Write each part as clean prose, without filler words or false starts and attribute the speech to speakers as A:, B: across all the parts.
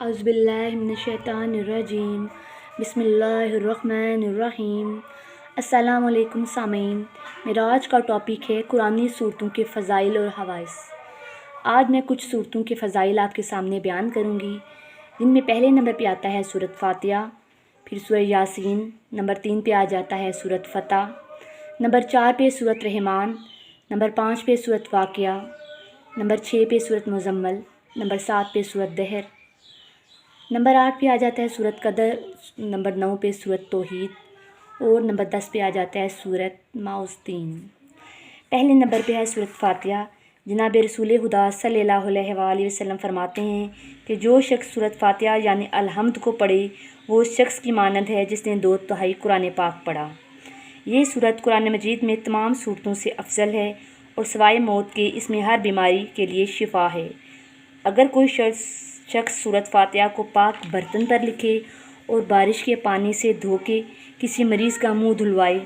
A: اعوذ باللہ من الشیطان الرجیم بسم اللہ الرحمن الرحیم۔ السلام علیکم سامعین، میرا آج کا ٹاپک ہے قرآنی صورتوں کے فضائل اور خواص۔ آج میں کچھ صورتوں کے فضائل آپ کے سامنے بیان کروں گی، جن میں پہلے نمبر پہ آتا ہے سورۃ فاتحہ، پھر سورہ یاسین، نمبر 3 پہ آ جاتا ہے سورۃ فتح، نمبر 4 پہ سورۃ رحمان، نمبر 5 پہ سورۃ واقعہ، نمبر 6 پہ سورۃ مزمل، نمبر 7 پہ سورۃ دہر، نمبر 8 پہ آ جاتا ہے سورۃ قدر، نمبر 9 پہ سورۃ توحید، اور نمبر 10 پہ آ جاتا ہے سورۃ معوذتین۔ پہلے نمبر پہ ہے سورۃ فاتحہ۔ جناب رسول خدا صلی اللہ علیہ وآلہ وسلم فرماتے ہیں کہ جو شخص سورۃ فاتحہ یعنی الحمد کو پڑھے وہ اس شخص کی مانند ہے جس نے 2/3 قرآن پاک پڑھا۔ یہ سورت قرآن مجید میں تمام صورتوں سے افضل ہے اور سوائے موت کے اس میں ہر بیماری کے لیے شفا ہے۔ اگر کوئی شخص سورۃ فاتحہ کو پاک برتن پر لکھے اور بارش کے پانی سے دھو کے کسی مریض کا منہ دھلوائے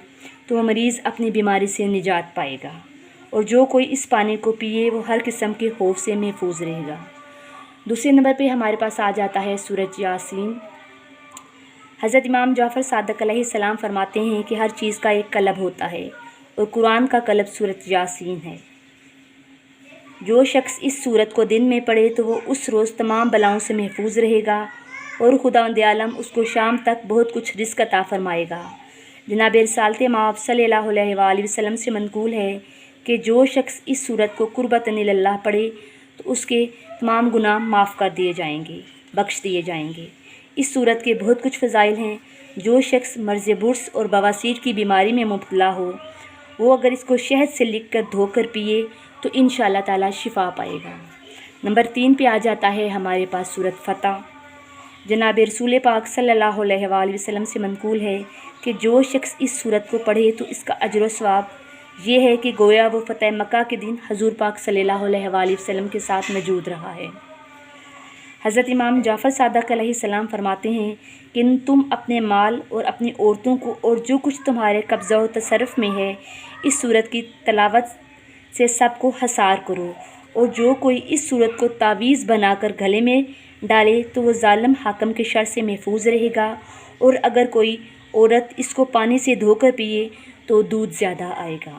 A: تو وہ مریض اپنی بیماری سے نجات پائے گا، اور جو کوئی اس پانی کو پیے وہ ہر قسم کے خوف سے محفوظ رہے گا۔ دوسرے نمبر پہ ہمارے پاس آ جاتا ہے سورۃ یاسین۔ حضرت امام جعفر صادق علیہ السلام فرماتے ہیں کہ ہر چیز کا ایک قلب ہوتا ہے اور قرآن کا قلب سورۃ یاسین ہے۔ جو شخص اس سورت کو دن میں پڑھے تو وہ اس روز تمام بلاؤں سے محفوظ رہے گا اور خداوند عالم اس کو شام تک بہت کچھ رزق عطا فرمائے گا۔ جناب رسالت مآب صلی اللہ علیہ وآلہ وسلم سے منقول ہے کہ جو شخص اس سورت کو قربتاً اللہ پڑھے تو اس کے تمام گناہ معاف کر دیے جائیں گے، بخش دیے جائیں گے۔ اس سورت کے بہت کچھ فضائل ہیں۔ جو شخص مرض برص اور بواسیر کی بیماری میں مبتلا ہو وہ اگر اس کو شہد سے لکھ کر دھو کر پیے تو انشاءاللہ تعالی شفا پائے گا۔ نمبر 3 پہ آ جاتا ہے ہمارے پاس سورۃ فتح۔ جناب رسول پاک صلی اللہ علیہ وآلہ وسلم سے منقول ہے کہ جو شخص اس سورت کو پڑھے تو اس کا اجر و ثواب یہ ہے کہ گویا وہ فتح مکہ کے دن حضور پاک صلی اللہ علیہ وآلہ وسلم کے ساتھ موجود رہا ہے۔ حضرت امام جعفر صادق علیہ السلام فرماتے ہیں کہ تم اپنے مال اور اپنی عورتوں کو اور جو کچھ تمہارے قبضہ و تصرف میں ہے اس سورت کی تلاوت سے سب کو حصار کرو، اور جو کوئی اس سورت کو تعویذ بنا کر گلے میں ڈالے تو وہ ظالم حاکم کے شر سے محفوظ رہے گا، اور اگر کوئی عورت اس کو پانی سے دھو کر پیے تو دودھ زیادہ آئے گا۔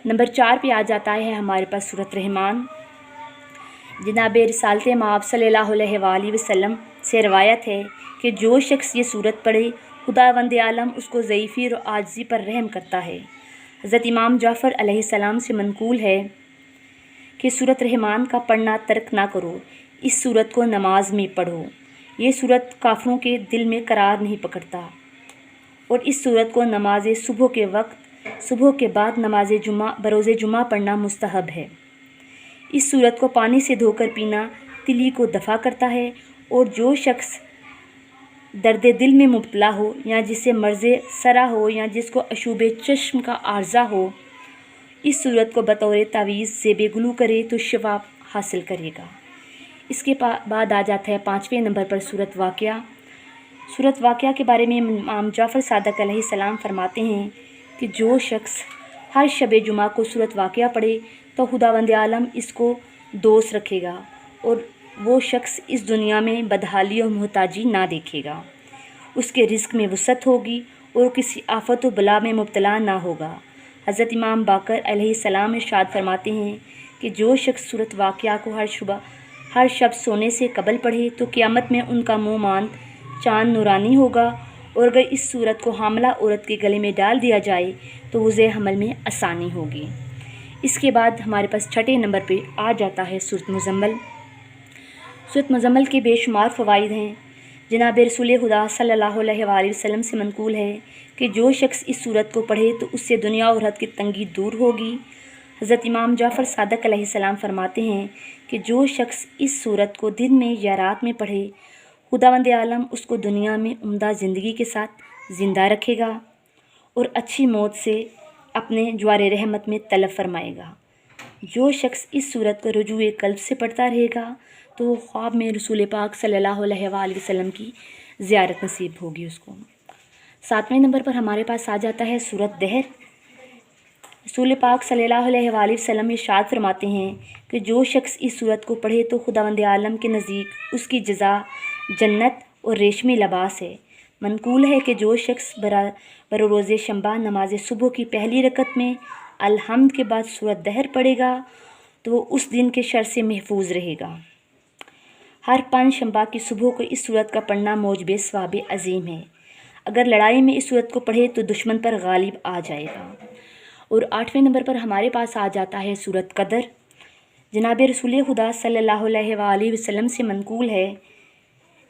A: نمبر 4 پہ آ جاتا ہے ہمارے پاس سورۃ رحمان۔ جناب رسالت مآب صلی اللہ علیہ وآلہ وسلم سے روایت ہے کہ جو شخص یہ سورت پڑھے خداوند عالم اس کو ضعیفی اور عاجزی پر رحم کرتا ہے۔ حضرت امام جعفر علیہ السلام سے منقول ہے کہ سورۃ رحمان کا پڑھنا ترک نہ کرو، اس سورت کو نماز میں پڑھو۔ یہ سورت کافروں کے دل میں قرار نہیں پکڑتا، اور اس سورت کو نماز صبح کے وقت صبح کے بعد نماز جمعہ بروز جمعہ پڑھنا مستحب ہے۔ اس سورت کو پانی سے دھو کر پینا تلی کو دفع کرتا ہے، اور جو شخص درد دل میں مبتلا ہو یا جسے مرض سرا ہو یا جس کو عشوب چشم کا عارضہ ہو اس سورت کو بطور تعویذ زیب گلو کرے تو شفا حاصل کرے گا۔ اس کے بعد آ جاتا ہے 5ویں نمبر پر سورۃ واقعہ۔ سورۃ واقعہ کے بارے میں امام جعفر صادق علیہ السلام فرماتے ہیں کہ جو شخص ہر شب جمعہ کو سورۃ واقعہ پڑھے تو خداوند عالم اس کو دوست رکھے گا، اور وہ شخص اس دنیا میں بدحالی اور محتاجی نہ دیکھے گا، اس کے رزق میں وسعت ہوگی اور کسی آفت و بلا میں مبتلا نہ ہوگا۔ حضرت امام باقر علیہ السلام ارشاد فرماتے ہیں کہ جو شخص سورۃ واقعہ کو ہر شب سونے سے قبل پڑھے تو قیامت میں ان کا منہ ماند چاند نورانی ہوگا، اور اگر اس سورت کو حاملہ عورت کے گلے میں ڈال دیا جائے تو وضع حمل میں آسانی ہوگی۔ اس کے بعد ہمارے پاس 6 نمبر پہ آ جاتا ہے سورۃ مزمل۔ سورۃ مزمل کے بے شمار فوائد ہیں۔ جناب رسول خدا صلی اللہ علیہ وآلہ وسلم سے منقول ہے کہ جو شخص اس سورت کو پڑھے تو اس سے دنیا اور آخرت کی تنگی دور ہوگی۔ حضرت امام جعفر صادق علیہ السلام فرماتے ہیں کہ جو شخص اس سورت کو دن میں یا رات میں پڑھے خداوند عالم اس کو دنیا میں عمدہ زندگی کے ساتھ زندہ رکھے گا اور اچھی موت سے اپنے جوار رحمت میں طلب فرمائے گا۔ جو شخص اس سورت کو رجوع قلب سے پڑھتا رہے گا تو وہ خواب میں رسول پاک صلی اللہ علیہ وآلہ وسلم کی زیارت نصیب ہوگی اس کو۔ 7ویں نمبر پر ہمارے پاس آ جاتا ہے سورۃ دہر۔ رسول پاک صلی اللہ علیہ وآلہ وسلم ارشاد فرماتے ہیں کہ جو شخص اس صورت کو پڑھے تو خداوند عالم کے نزدیک اس کی جزا جنت اور ریشمی لباس ہے۔ منقول ہے کہ جو شخص بروز شنبہ نماز صبح کی پہلی رکعت میں الحمد کے بعد سورۃ دہر پڑھے گا تو وہ اس دن کے شر سے محفوظ رہے گا۔ ہر پنج شنبہ کی صبح کو اس سورت کا پڑھنا موجب ثواب عظیم ہے۔ اگر لڑائی میں اس سورت کو پڑھے تو دشمن پر غالب آ جائے گا۔ اور 8ویں نمبر پر ہمارے پاس آ جاتا ہے سورت قدر۔ جناب رسول خدا صلی اللہ علیہ وآلہ وسلم سے منقول ہے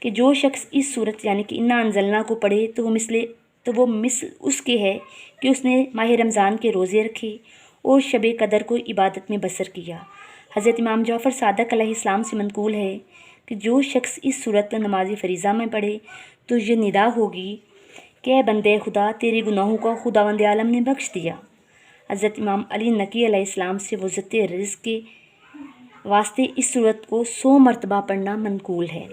A: کہ جو شخص اس سورت یعنی کہ انا انزلنا کو پڑھے تو وہ مثل اس کے ہے کہ اس نے ماہ رمضان کے روزے رکھے اور شب قدر کو عبادت میں بسر کیا۔ حضرت امام جعفر صادق علیہ السلام سے منقول ہے کہ جو شخص اس سورت کو نماز فریضہ میں پڑھے تو یہ ندا ہوگی کہ اے بندے خدا تیرے گناہوں کو خداوند عالم نے بخش دیا۔ حضرت امام علی نقی علیہ السلام سے وسعت رزق کے واسطے اس سورت کو 100 مرتبہ پڑھنا منقول ہے۔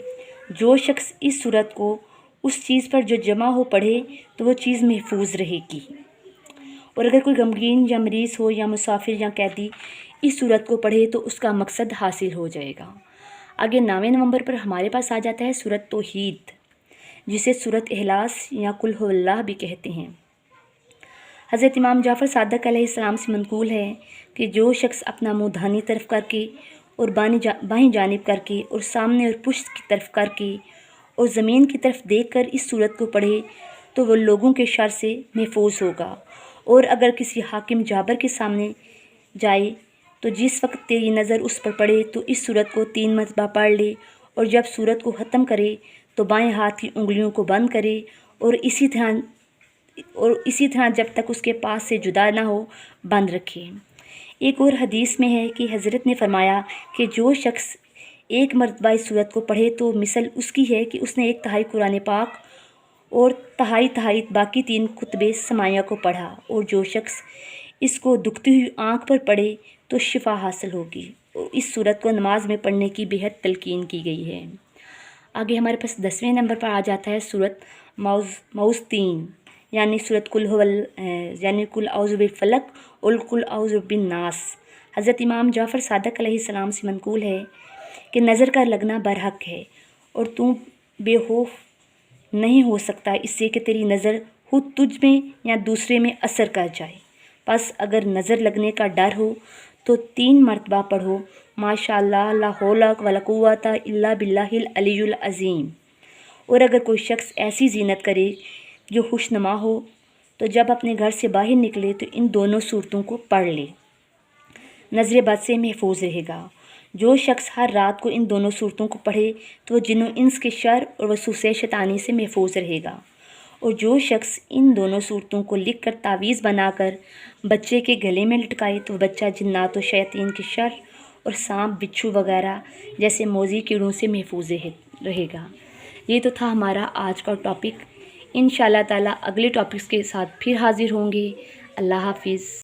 A: جو شخص اس سورت کو اس چیز پر جو جمع ہو پڑھے تو وہ چیز محفوظ رہے گی۔ اور اگر کوئی غمگین یا مریض ہو یا مسافر یا قیدی اس سورت کو پڑھے تو اس کا مقصد حاصل ہو جائے گا۔ آگے 9ویں نمبر پر ہمارے پاس آ جاتا ہے سورت توحید، جسے سورت اخلاص یا قل هو اللہ بھی کہتے ہیں۔ حضرت امام جعفر صادق علیہ السلام سے منقول ہے کہ جو شخص اپنا منہ دہنی طرف کر کے اور بائیں جانب کر کے اور سامنے اور پشت کی طرف کر کے اور زمین کی طرف دیکھ کر اس سورت کو پڑھے تو وہ لوگوں کے شر سے محفوظ ہوگا۔ اور اگر کسی حاکم جابر کے سامنے جائے تو جس وقت تیری نظر اس پر پڑے تو اس سورت کو 3 مرتبہ پڑھ لے، اور جب سورت کو ختم کرے تو بائیں ہاتھ کی انگلیوں کو بند کرے اور اسی طرح جب تک اس کے پاس سے جدا نہ ہو بند رکھے۔ ایک اور حدیث میں ہے کہ حضرت نے فرمایا کہ جو شخص 1 مرتبہ اس سورت کو پڑھے تو مثل اس کی ہے کہ اس نے 1/3 قرآن پاک اور تہائی باقی 3 کتب سماعیہ کو پڑھا، اور جو شخص اس کو دکھتی ہوئی آنکھ پر پڑھے تو شفا حاصل ہوگی۔ اور اس سورت کو نماز میں پڑھنے کی بہت تلقین کی گئی ہے۔ آگے ہمارے پاس 10ویں نمبر پر آ جاتا ہے سورت معوذتین یعنی سورت قل اعوذ بالفلق اور قل اعوذ بالناس۔ حضرت امام جعفر صادق علیہ السلام سے منقول ہے کہ نظر کا لگنا برحق ہے اور تو بے خوف نہیں ہو سکتا اس سے کہ تیری نظر خود تجھ میں یا دوسرے میں اثر کر جائے۔ پس اگر نظر لگنے کا ڈر ہو تو 3 مرتبہ پڑھو ماشاء اللہ لا حول ولا قوت الا باللہ العلی العظیم۔ اور اگر کوئی شخص ایسی زینت کرے جو خوشنما ہو تو جب اپنے گھر سے باہر نکلے تو ان دونوں صورتوں کو پڑھ لے، نظر بد سے محفوظ رہے گا۔ جو شخص ہر رات کو ان دونوں صورتوں کو پڑھے تو وہ جن و انس کے شر اور وسوسے شیطانی سے محفوظ رہے گا۔ اور جو شخص ان دونوں صورتوں کو لکھ کر تعویذ بنا کر بچے کے گلے میں لٹکائے تو وہ بچہ جنات و شیاطین کے شر اور سانپ بچھو وغیرہ جیسے موذی کیڑوں سے محفوظ رہے گا۔ یہ تو تھا ہمارا آج کا ٹاپک۔ انشاءاللہ تعالیٰ اگلے ٹاپکس کے ساتھ پھر حاضر ہوں گے۔ اللہ حافظ۔